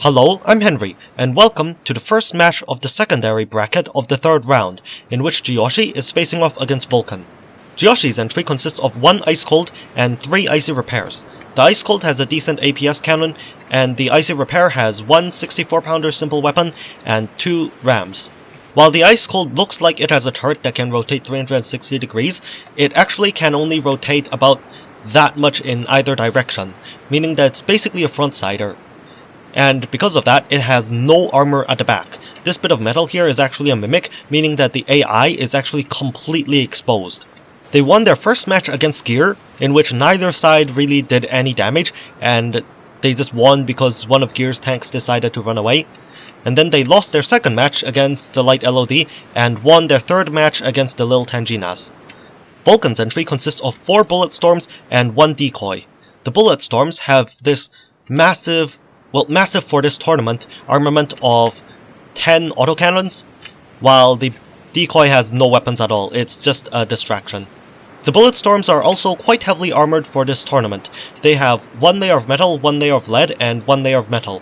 Hello, I'm Henry, and welcome to the first match of the secondary bracket of the third round, in which Jiyoshi is facing off against Vulcan. Jiyoshi's entry consists of 1 Ice Cold and 3 Icy Repairs. The Ice Cold has a decent APS cannon, and the Icy Repair has 1 64-pounder simple weapon and 2 rams. While the Ice Cold looks like it has a turret that can rotate 360 degrees, it actually can only rotate about that much in either direction, meaning that it's basically a front-sider. And because of that, it has no armor at the back. This bit of metal here is actually a mimic, meaning that the AI is actually completely exposed. They won their first match against Gear, in which neither side really did any damage, and they just won because one of Gear's tanks decided to run away. And then they lost their second match against the Light LOD, and won their third match against the Lil Tanginas. Vulcan's entry consists of 4 Bulletstorms and 1 Decoy. The Bulletstorms have this massive for this tournament, armament of 10 autocannons, while the Decoy has no weapons at all. It's just a distraction. The Bulletstorms are also quite heavily armored for this tournament. They have 1 layer of metal, 1 layer of lead, and 1 layer of metal.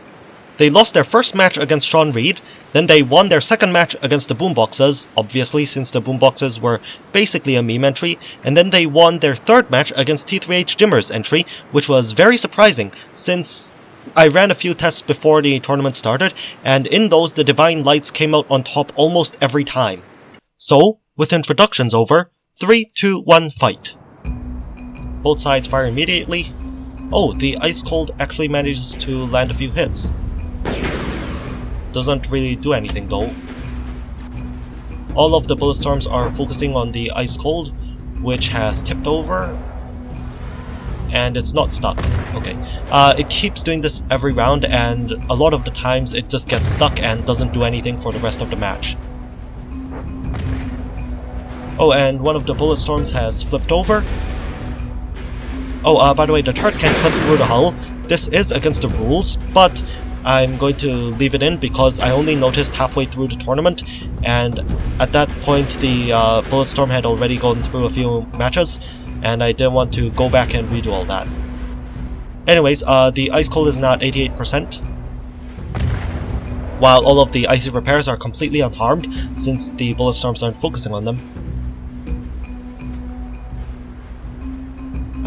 They lost their first match against Sean Reed, then they won their second match against the Boomboxes, obviously since the Boomboxes were basically a meme entry, and then they won their third match against T3H Dimmer's entry, which was very surprising, since I ran a few tests before the tournament started, and in those the Divine Lights came out on top almost every time. So, with introductions over, 3, 2, 1, fight. Both sides fire immediately. Oh, the Ice Cold actually manages to land a few hits. Doesn't really do anything though. All of the Bulletstorms are focusing on the Ice Cold, which has tipped over. And it's not stuck. Okay. It keeps doing this every round, and a lot of the times it just gets stuck and doesn't do anything for the rest of the match. Oh, and one of the Bulletstorms has flipped over. Oh, by the way, the turret can cut through the hull. This is against the rules, but I'm going to leave it in because I only noticed halfway through the tournament, and at that point the Bulletstorm had already gone through a few matches, and I didn't want to go back and redo all that. Anyways, the Ice Cold is now at 88%, while all of the Icy Repairs are completely unharmed since the Bulletstorms aren't focusing on them.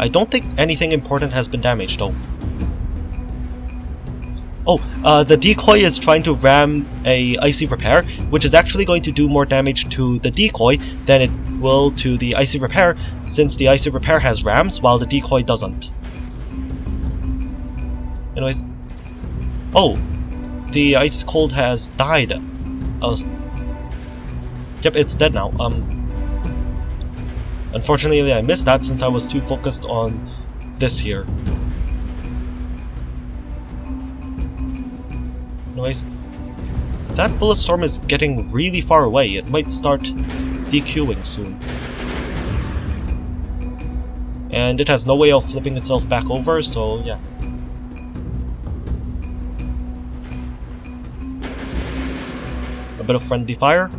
I don't think anything important has been damaged though. Oh, the Decoy is trying to ram a Icy Repair, which is actually going to do more damage to the Decoy than it will to the Icy Repair, since the Icy Repair has rams while the Decoy doesn't. Anyways, oh, the Ice Cold has died. Yep, it's dead now. Unfortunately I missed that since I was too focused on this here. Anyways, that Bulletstorm is getting really far away. It might start DQing soon. And it has no way of flipping itself back over, so yeah. A bit of friendly fire.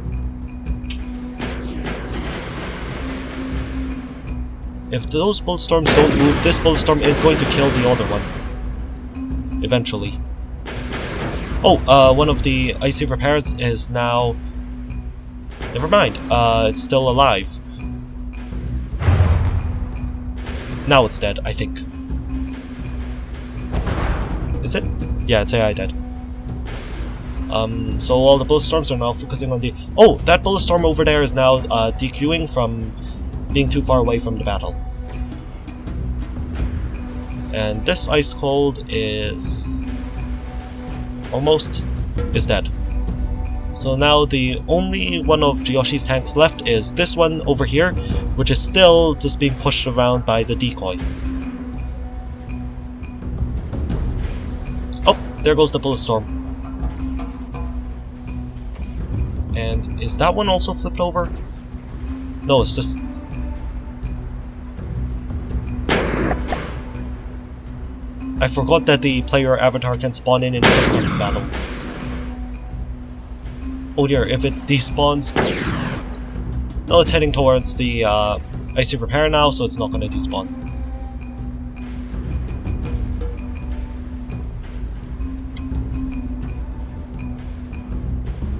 If those Bulletstorms don't move, this Bulletstorm is going to kill the other one. Eventually. Oh, one of the Icy Repairs is now... Never mind, it's still alive. Now it's dead, I think. Is it? Yeah, it's AI dead. So all the Bulletstorms are now focusing on the... Oh, that Bulletstorm over there is now DQing from being too far away from the battle. And this Ice Cold is... almost is dead. So now the only one of Jiyoshi's tanks left is this one over here, which is still just being pushed around by the Decoy. Oh, there goes the Bulletstorm. And is that one also flipped over? No, it's just... I forgot that the player avatar can spawn in pistol battles. Oh dear, if it despawns... No, it's heading towards the Icy Repair now, so it's not going to despawn.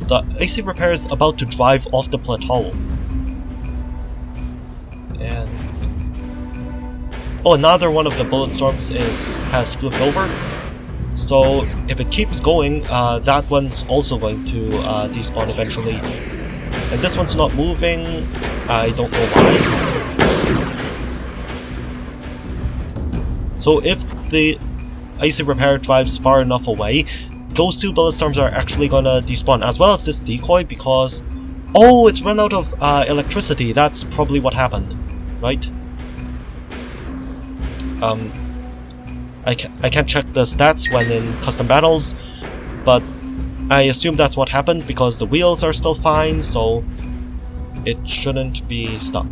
the AC repair is about to drive off the plateau. And oh, another one of the Bulletstorms has flipped over. So if it keeps going, that one's also going to despawn eventually. And this one's not moving. I don't know why. So if the AC repair drives far enough away, those two Bulletstorms are actually gonna despawn, as well as this decoy, because oh, it's run out of electricity. That's probably what happened, right? I can't check the stats when in custom battles, but I assume that's what happened because the wheels are still fine, so it shouldn't be stuck.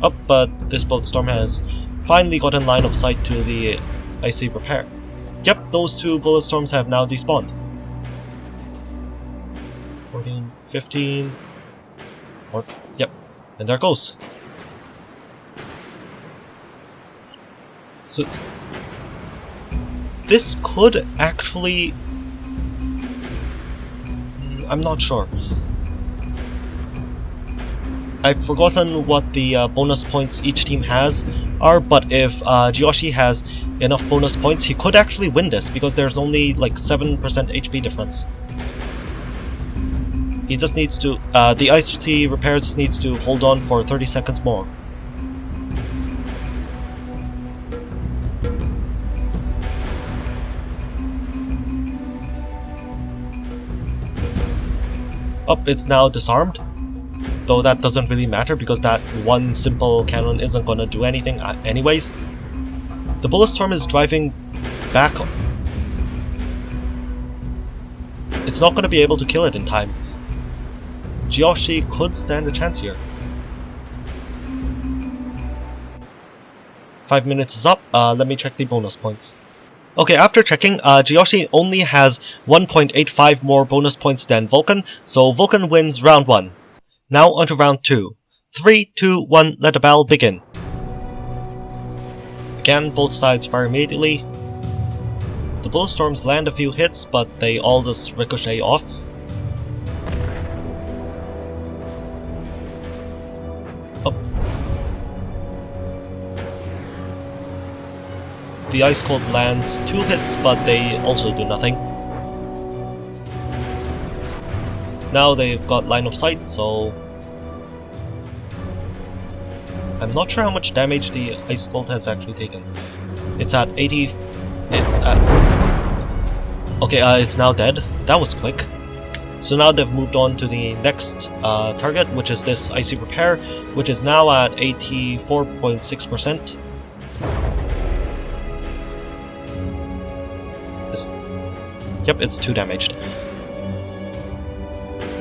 Oh, but this Bulletstorm has finally gotten line of sight to the IC repair. Yep, those two Bulletstorms have now despawned. 14, 15, or yep, and there it goes. So this could actually... I'm not sure. I've forgotten what the bonus points each team has are, but if Jiyoshi has enough bonus points, he could actually win this, because there's only like 7% HP difference. He just needs to... the IC repairs needs to hold on for 30 seconds more. Oh, it's now disarmed, though that doesn't really matter because that one simple cannon isn't gonna do anything anyways. The Bulletstorm is driving back. It's not gonna be able to kill it in time. Jiyoshi could stand a chance here. 5 minutes is up. Let me check the bonus points. Okay, after checking, Jiyoshi only has 1.85 more bonus points than Vulcan, so Vulcan wins round 1. Now onto round 2. 3, 2, 1, let the battle begin. Again, both sides fire immediately. The Bulletstorms land a few hits, but they all just ricochet off. Oh. The Ice Cold lands 2 hits, but they also do nothing. Now they've got line of sight, so... I'm not sure how much damage the Ice Cold has actually taken. It's at 80... It's at... Okay, it's now dead. That was quick. So now they've moved on to the next target, which is this IC repair, which is now at 84.6%. Yep, it's 2 damaged.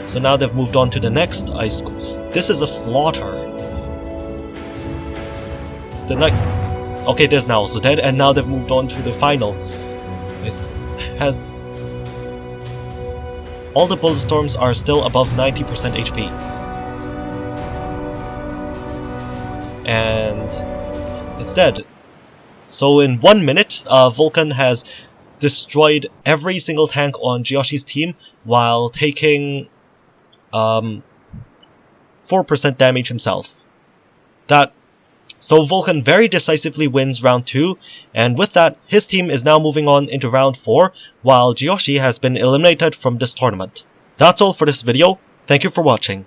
So now they've moved on to the next ice. This is a slaughter. The knight. Okay, this now also dead, and now they've moved on to the final. It has all the Bulletstorms are still above 90% HP, and it's dead. So in 1 minute, Vulcan has destroyed every single tank on Jiyoshi's team while taking 4% damage himself. So Vulcan very decisively wins round 2, and with that, his team is now moving on into round 4, while Jiyoshi has been eliminated from this tournament. That's all for this video. Thank you for watching.